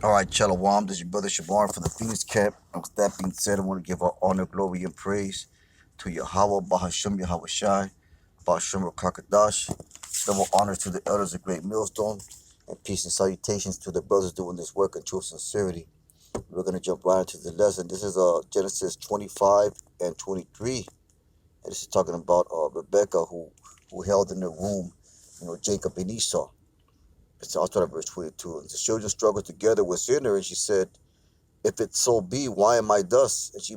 All right, Shalom. This is your brother Shabar for the Phoenix Camp. And with that being said, I want to give our honor, glory, and praise to Yahweh, Bahasham Yahweh Shai, Bahasham Kakadash. Double honor to the elders of Great Millstone, and peace and salutations to the brothers doing this work in true sincerity. We're going to jump right into the lesson. This is Genesis 25 and 23. And this is talking about Rebecca who held in her womb, Jacob and Esau. I'll start at verse 22. And the children struggled together within her, and she said, if it so be, why am I thus? And she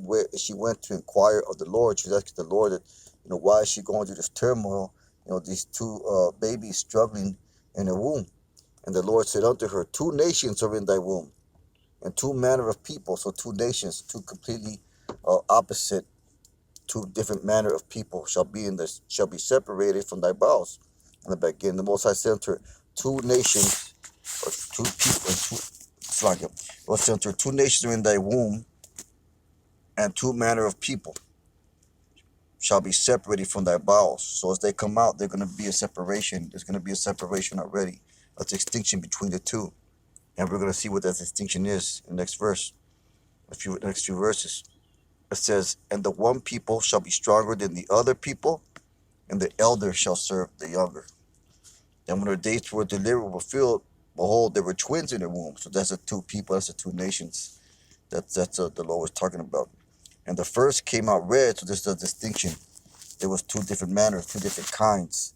went to inquire of the Lord. She was asking the Lord that, why is she going through this turmoil? These two babies struggling in her womb. And the Lord said unto her, two nations are in thy womb, and two manner of people. So two nations, two completely opposite, two different manner of people shall be separated from thy bowels. And the back again, the Most High said unto her, two nations, or two people, it's like it. Lord said unto her, two nations are in thy womb, and two manner of people shall be separated from thy bowels. So as they come out, there's going to be a separation. There's going to be a separation already, a distinction between the two. And we're going to see what that distinction is in the next verse, next few verses. It says, and the one people shall be stronger than the other people, and the elder shall serve the younger. And when her days were delivered were fulfilled, behold, there were twins in her womb. So that's the two people, that's the two nations. That's the Lord was talking about. And the first came out red, so there's a distinction. There was two different manners, two different kinds.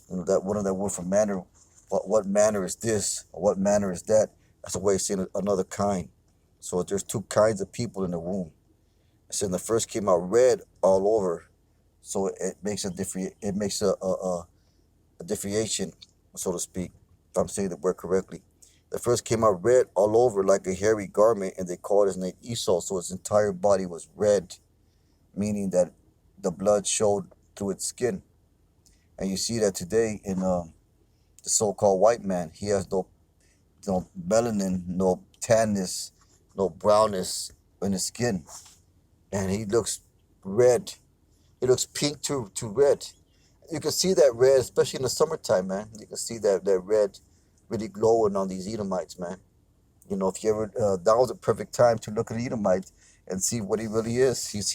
That one of that word for manner, what manner is this, or what manner is that? That's a way of saying another kind. So there's two kinds of people in the womb. It said the first came out red all over, so it makes a differentiation, so to speak, if I'm saying the word correctly. The first came out red all over like a hairy garment, and they called his name Esau, so his entire body was red, meaning that the blood showed through its skin. And you see that today in the so-called white man. He has no melanin, no tanness, no brownness in his skin. And he looks red. He looks pink to red. You can see that red, especially in the summertime, man. You can see that red really glowing on these Edomites, man. If you ever, that was a perfect time to look at the Edomite and see what he really is. He's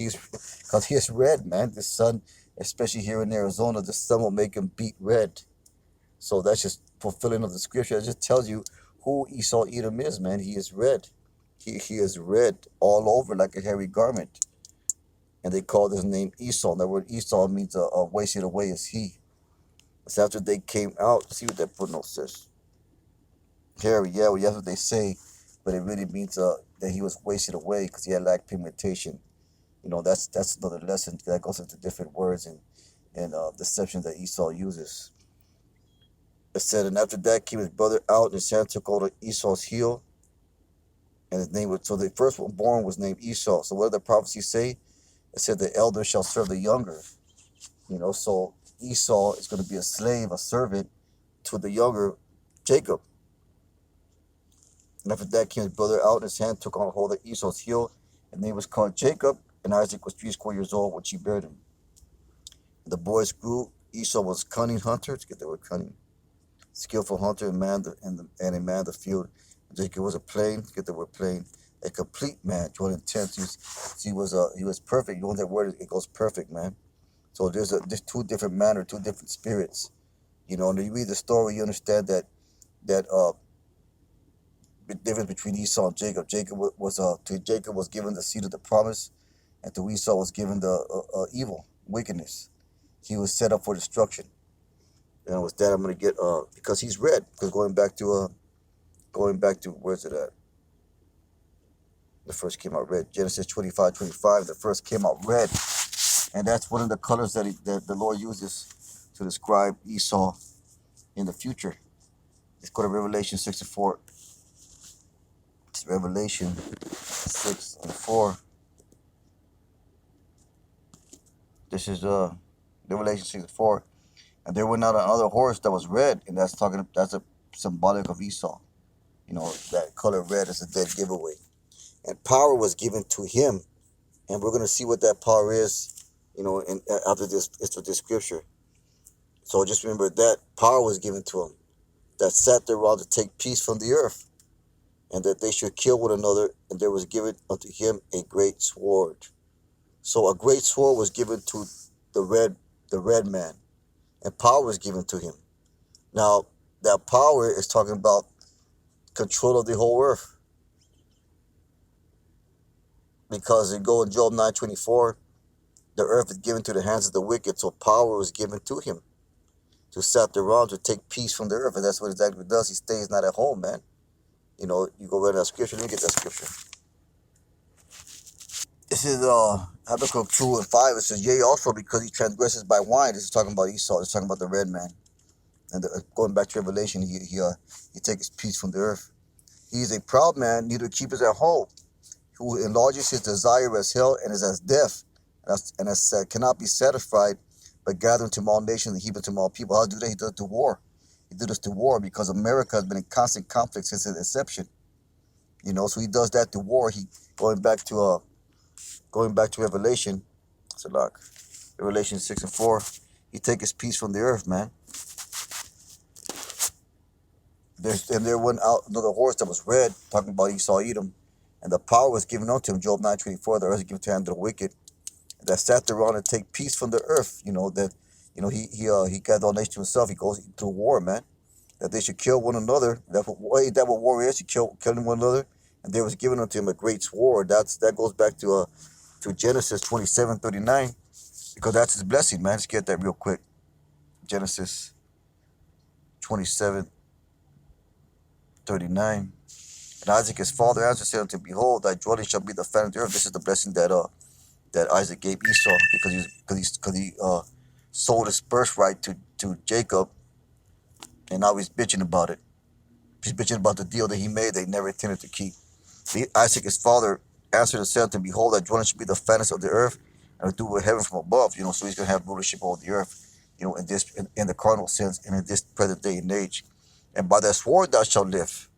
because he is red, man. The sun, especially here in Arizona, the sun will make him beat red. So that's just fulfilling of the scripture. It just tells you who Esau Edom is, man. He is red. He is red all over like a hairy garment. And they called his name Esau. And that word Esau means wasted away as he. It's after they came out. See what that footnote says. Hairy, yeah, well, that's what they say. But it really means that he was wasted away because he had lack pigmentation. That's another lesson that goes into different words and deception that Esau uses. It said, and after that came his brother out, and his hand took hold of Esau's heel, and his name was, so the first one born was named Esau. So what did the prophecy say? It said the elder shall serve the younger. So Esau is going to be a slave, a servant to the younger Jacob. And after that came his brother out, and his hand took on hold of Esau's heel, and name was called Jacob, and Isaac was 3 years old when she bare him. And the boys grew. Esau was cunning hunter, let's get the word cunning, skillful hunter, and a man of the field. Jacob was a plain, get the word plain, a complete man, joined in tents. He was perfect. You know that word, it goes perfect, man. So there's two different manners, two different spirits. And you read the story, you understand that the difference between Esau and Jacob. To Jacob was given the seed of the promise, and to Esau was given the evil, wickedness. He was set up for destruction. And with that, I'm gonna get because he's red. Because going back to where's it at? The first came out red. Genesis 25:25. The first came out red, and that's one of the colors that the Lord uses to describe Esau in the future. Let's go to Revelation 6:4. It's Revelation 6:4. This is Revelation 6:4. And there went out another horse that was red, and that's a symbolic of Esau. That color red is a dead giveaway. And power was given to him, and we're gonna see what that power is, after this, it's with this scripture. So just remember that power was given to him, that sat there around to take peace from the earth. and that they should kill one another, and there was given unto him a great sword. So a great sword was given to the red man, and power was given to him. Now that power is talking about control of the whole earth, because you go in Job 9:24, the earth is given to the hands of the wicked, so power was given to him to set around to take peace from the earth, and that's what exactly it does. He stays not at home, man. You go read that scripture. Let me get that scripture. This is Habakkuk 2:5. It says, "Yea, also because he transgresses by wine." This is talking about Esau. It's talking about the red man. And going back to Revelation, he takes peace from the earth. He is a proud man, neither keepeth at home, who enlarges his desire as hell and is as death, and as cannot be satisfied, but gathering to all nations and heaping to all people. How do that? He does it to war. He did this to war because America has been in constant conflict since its inception. So he does that to war. He going back to Revelation. So like Revelation 6:4, he take his peace from the earth, man. There went out another horse that was red, talking about Esau Edom, and the power was given unto him. Job 9:24, the earth is given to him to the wicked, that sat around and take peace from the earth. He gathered all nations to himself. He goes through war, man. That they should kill one another. That what war is. Should killing one another, and there was given unto him a great sword. That goes back to Genesis 27:39, because that's his blessing, man. Let's get that real quick. Genesis 27:39. And Isaac his father answered, said unto him, Behold, thy dwelling shall be the fan of the earth. This is the blessing that Isaac gave Esau, because he sold his birthright to Jacob, and now he's bitching about it. He's bitching about the deal that he made that he never intended to keep. Isaac his father answered and said unto him, Behold, thy dwelling shall be the fatness of the earth, and will do with heaven from above. So he's gonna have rulership over the earth, in the carnal sense, and in this present day and age. And by thy sword thou shalt live,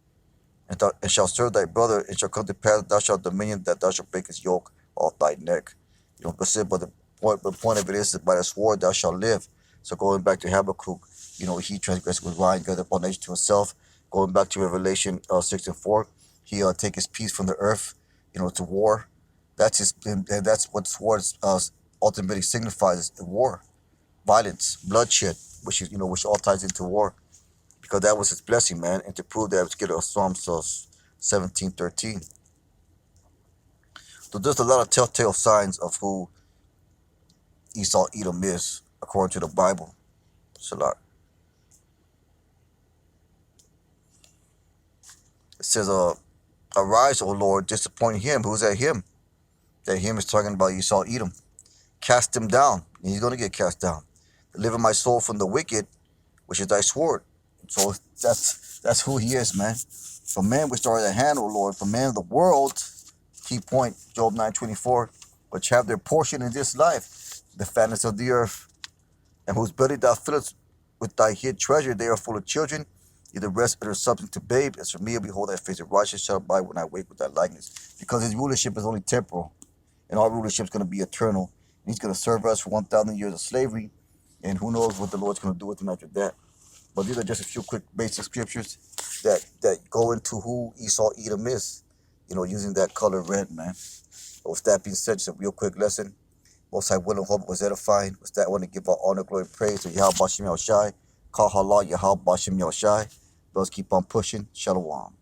and shalt serve thy brother. It shall come to pass that thou shalt dominion, that thou shalt break his yoke off thy neck. But the point of it is that by the sword thou shalt live. So going back to Habakkuk, he transgressed with wine, gathered upon nation to himself. Going back to Revelation 6:4, he take his peace from the earth, to war. And that's what sword ultimately signifies: war, violence, bloodshed, which all ties into war, because that was his blessing, man. And to prove that, let's get Psalms 17:13. So there's a lot of telltale signs of who Esau Edom is, according to the Bible. It's a lot. It says, Arise, O Lord, disappoint him. Who's that him? That him is talking about Esau Edom. Cast him down, and he's going to get cast down. Deliver my soul from the wicked, which is thy sword. So that's who he is, man. From man which are at hand, O Lord, from man of the world, key point, Job 9:24, which have their portion in this life, the fatness of the earth, and whose belly thou fillest with thy hid treasure. They are full of children, either rest utter something to babe. As for me, behold, thy face of righteous shall abide when I wake with thy likeness. Because his rulership is only temporal, and our rulership is going to be eternal. And he's going to serve us for 1,000 years of slavery, and who knows what the Lord's going to do with him after that. But these are just a few quick basic scriptures that go into who Esau Edom is, using that color red, man. But with that being said, just a real quick lesson. Most I will and hope was edifying. With that, I want to give our honor, glory, and praise to Yahweh Bashim Yahushai. Call Allah Yahweh Bashim Yahushai. Let's keep on pushing. Shalom.